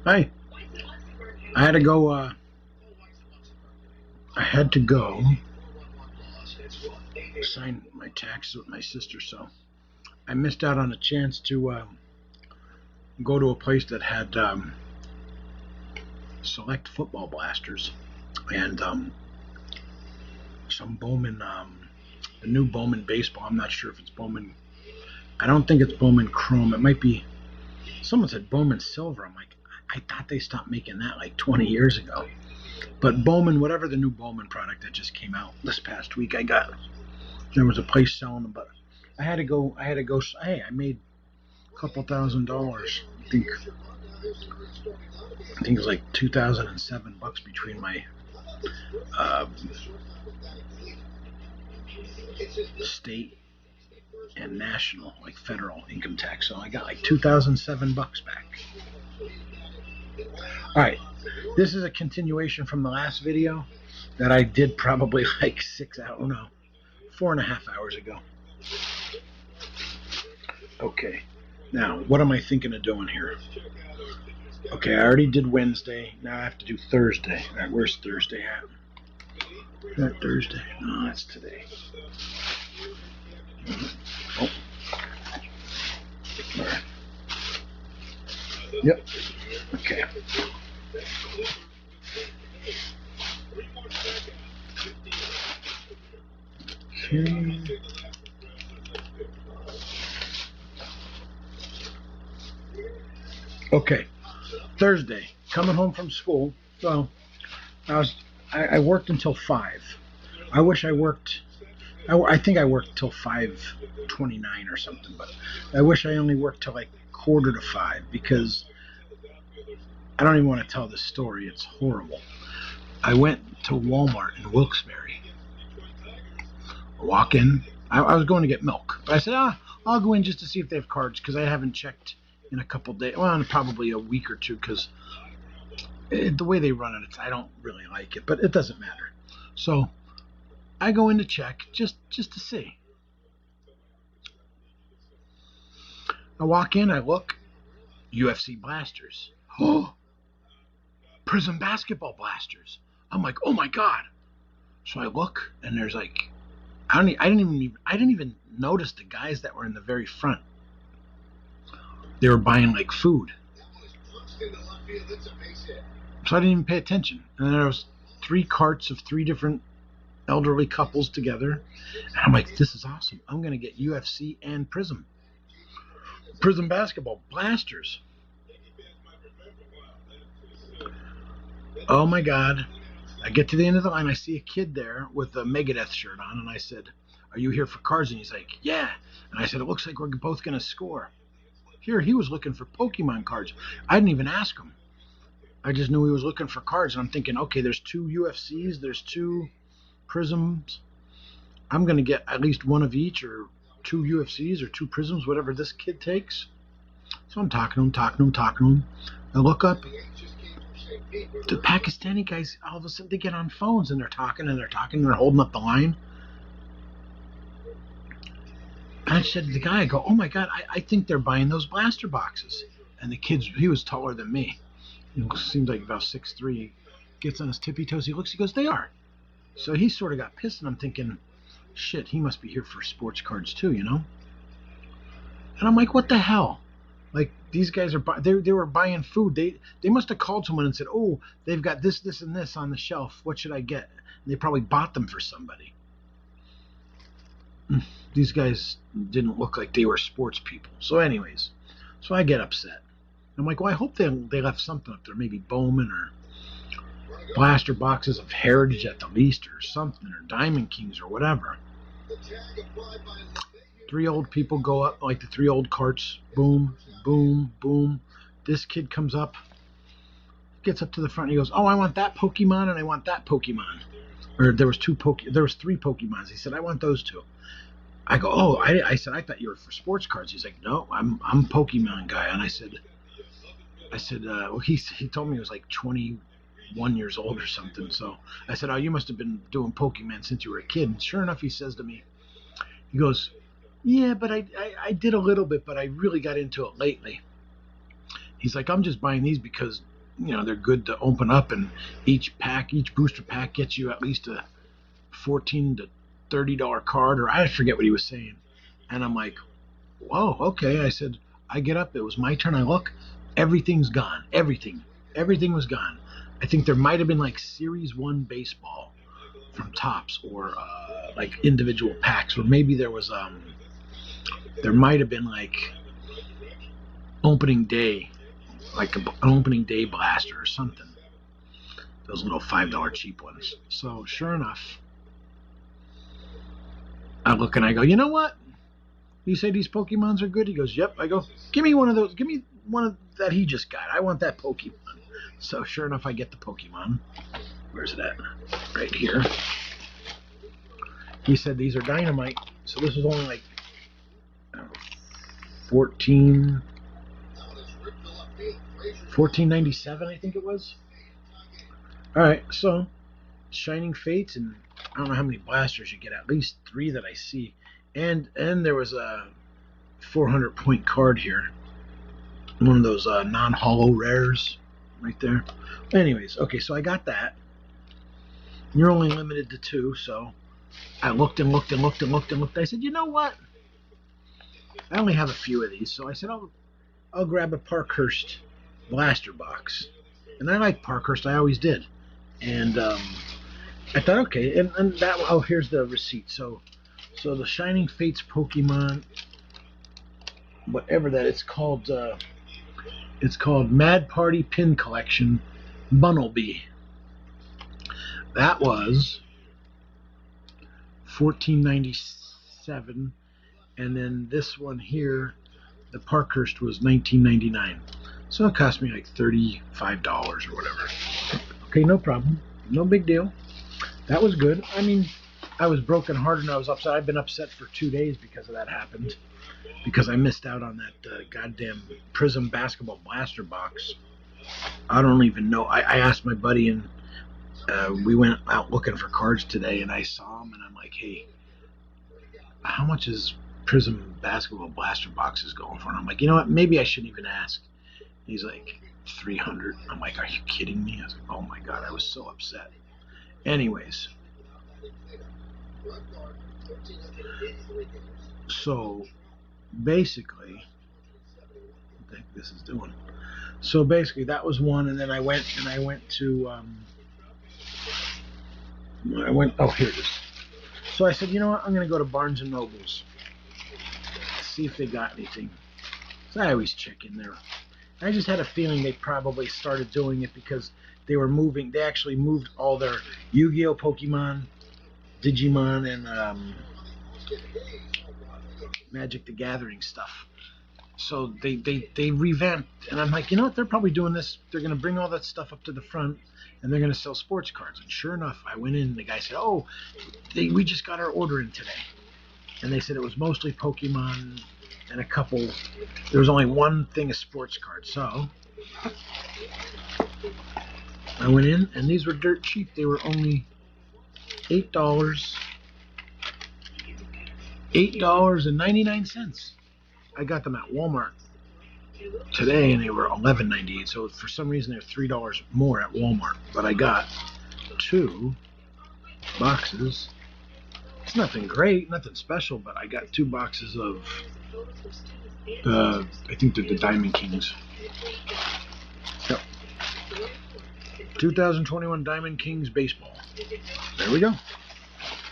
Hi. I had to go. I had to go sign my taxes with my sister, so I missed out on a chance to go to a place that had select football blasters and some Bowman, the new Bowman baseball. I'm not sure if it's Bowman. I don't think it's Bowman Chrome. It might be. Someone said Bowman Silver. I'm like, I thought they stopped making that like 20 years ago. But Bowman, whatever the new Bowman product that just came out this past week, I got. There was a place selling them, but I had to go. Hey, I made a couple $1,000. I think it was like 2007 bucks between my state and national, like federal income tax. So I got like 2007 bucks back. All right, this is a continuation from the last video that I did probably like 4.5 hours ago. Okay, now what am I thinking of doing here? Okay, I already did Wednesday. Now I have to do Thursday. All right, where's Thursday at? Is that Thursday? No, that's today. Oh. All right. Yep. Okay. Okay. Thursday, coming home from school. Well, I worked until 5. I wish I worked. I think I worked till 5:29 or something, but I wish I only worked till like 4:45 because I don't even want to tell this story. It's horrible. I went to Walmart in Wilkes-Barre. I walk in. I was going to get milk, but I said, I'll go in just to see if they have cards because I haven't checked in a couple days. Well, probably a week or two because the way they run it, I don't really like it, but it doesn't matter. So I go in to check just to see. I walk in, I look, UFC blasters. Oh, Prism basketball blasters. I'm like, oh my god. So I look, and there's like, I didn't even notice the guys that were in the very front. They were buying like food. So I didn't even pay attention. And there was 3 carts of 3 different elderly couples together. And I'm like, this is awesome. I'm going to get UFC and Prism basketball blasters. Oh my God. I get to the end of the line. I see a kid there with a Megadeth shirt on. And I said, are you here for cards? And he's like, yeah. And I said, it looks like we're both going to score. Here, he was looking for Pokemon cards. I didn't even ask him. I just knew he was looking for cards. And I'm thinking, okay, there's 2 UFCs. There's 2 Prisms. I'm going to get at least one of each, or 2 UFCs or 2 Prisms, whatever this kid takes. So I'm talking to him. I look up. The Pakistani guys, all of a sudden, they get on phones and they're talking and they're holding up the line. And I said to the guy, I go, oh my God, I think they're buying those blaster boxes. And the kid, he was taller than me. He seemed like about 6'3". He gets on his tippy toes. He looks, he goes, they are. So he sort of got pissed, and I'm thinking, shit, he must be here for sports cards too, you know? And I'm like, what the hell? Like, these guys they were buying food. They must have called someone and said, oh, they've got this, and this on the shelf. What should I get? And they probably bought them for somebody. These guys didn't look like they were sports people. So anyways, so I get upset. I'm like, well, I hope they left something up there. Maybe Bowman or blaster boxes of Heritage at the least, or something, or Diamond Kings or whatever. 3 old people go up, like the 3 old carts. Boom, boom, boom. This kid comes up, gets up to the front, and he goes, oh, I want that Pokemon and I want that Pokemon. Or there was 3 Pokemons. He said, I want those 2. I go, oh, I said, I thought you were for sports cards. He's like, no, I'm Pokemon guy. And I said, well, he told me he was like 21 years old or something. So I said, oh, you must have been doing Pokemon since you were a kid. And sure enough, he says to me, he goes, yeah, but I did a little bit, but I really got into it lately. He's like, I'm just buying these because they're good to open up, and each booster pack gets you at least a $14 to $30 card, or I forget what he was saying. And I'm like, whoa, okay. I said, I get up, it was my turn. I look, everything's gone. Everything was gone. I think there might have been like Series 1 baseball from Topps, or like individual packs, or maybe there might have been like opening day, like an opening day blaster or something. Those little $5 cheap ones. So sure enough, I look and I go, you know what? You say these Pokemons are good? He goes, yep. I go, give me one of those. Give me one that he just got. I want that Pokemon. So sure enough, I get the Pokemon. Where's it at? Right here. He said these are Dynamite. So this was only like $14.97, I think it was. All right, so Shining Fates, and I don't know how many blasters you get. At least 3 that I see, and there was a 400-point card here. One of those non-holo rares right there. Anyways, okay, so I got that. You're only limited to 2, so I looked and looked and looked and looked and looked. I said, you know what? I only have a few of these, so I said I'll grab a Parkhurst blaster box. And I like Parkhurst, I always did. And I thought, okay, and that, oh, here's the receipt. So the Shining Fates Pokemon, whatever that, it's called Mad Party Pin Collection Bunnelby. That was $14.97, and then this one here, the Parkhurst, was $19.99. So it cost me like $35 or whatever. Okay, no problem, no big deal. That was good. I mean, I was brokenhearted and I was upset. I've been upset for 2 days because of that happened. Because I missed out on that goddamn Prism Basketball Blaster box. I don't even know. I asked my buddy, and we went out looking for cards today, and I saw him, and I'm like, hey, how much is Prism Basketball Blaster boxes going for? And I'm like, you know what? Maybe I shouldn't even ask. He's like, $300. I'm like, are you kidding me? I was like, oh my God, I was so upset. Anyways. So basically, I think this is doing. So basically, that was one, and then I went to oh, here it is. So I said, you know what? I'm gonna go to Barnes and Nobles, see if they got anything. So I always check in there. I just had a feeling they probably started doing it because they were moving. They actually moved all their Yu-Gi-Oh, Pokemon, Digimon, and Magic the Gathering stuff. So they revamped, and I'm like, you know what? They're probably doing this. They're going to bring all that stuff up to the front, and they're going to sell sports cards. And sure enough, I went in, and the guy said, oh, we just got our order in today. And they said it was mostly Pokemon and a couple. There was only one thing of sports cards. So I went in, and these were dirt cheap. They were only $8.99. I got them at Walmart today, and they were $11.98. So for some reason, they're $3 more at Walmart. But I got 2 boxes. It's nothing great, nothing special, but I got 2 boxes of I think they're the Diamond Kings. Yep. 2021 Diamond Kings baseball. There we go.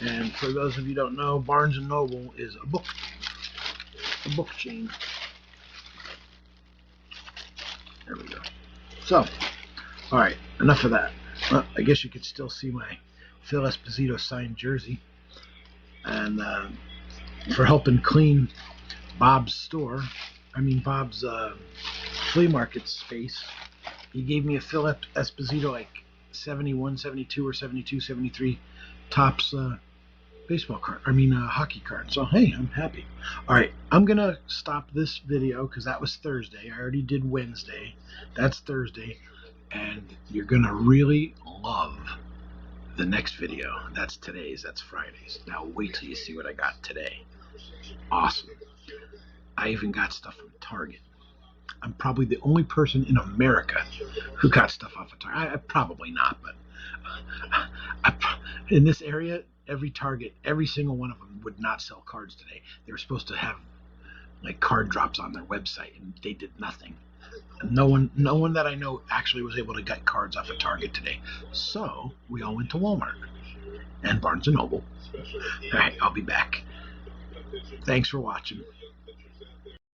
And for those of you who don't know, Barnes & Noble is a book chain. There we go. So, all right, enough of that. Well, I guess you could still see my Phil Esposito signed jersey. And for helping clean Bob's flea market space, he gave me a Phil Esposito like 71, 72, or 72, 73 Topps hockey card. So hey, I'm happy. All right, I'm gonna stop this video because that was Thursday. I already did Wednesday. That's Thursday, and you're gonna really love the next video. That's today's. That's Friday's. Now wait till you see what I got today. Awesome. I even got stuff from Target. I'm probably the only person in America who got stuff off of Target. I probably not, but in this area, every Target, every single one of them would not sell cards today. They were supposed to have like card drops on their website, and they did nothing. No one that I know actually was able to get cards off of Target today. So we all went to Walmart and Barnes and Noble. All right, I'll be back. Thanks for watching.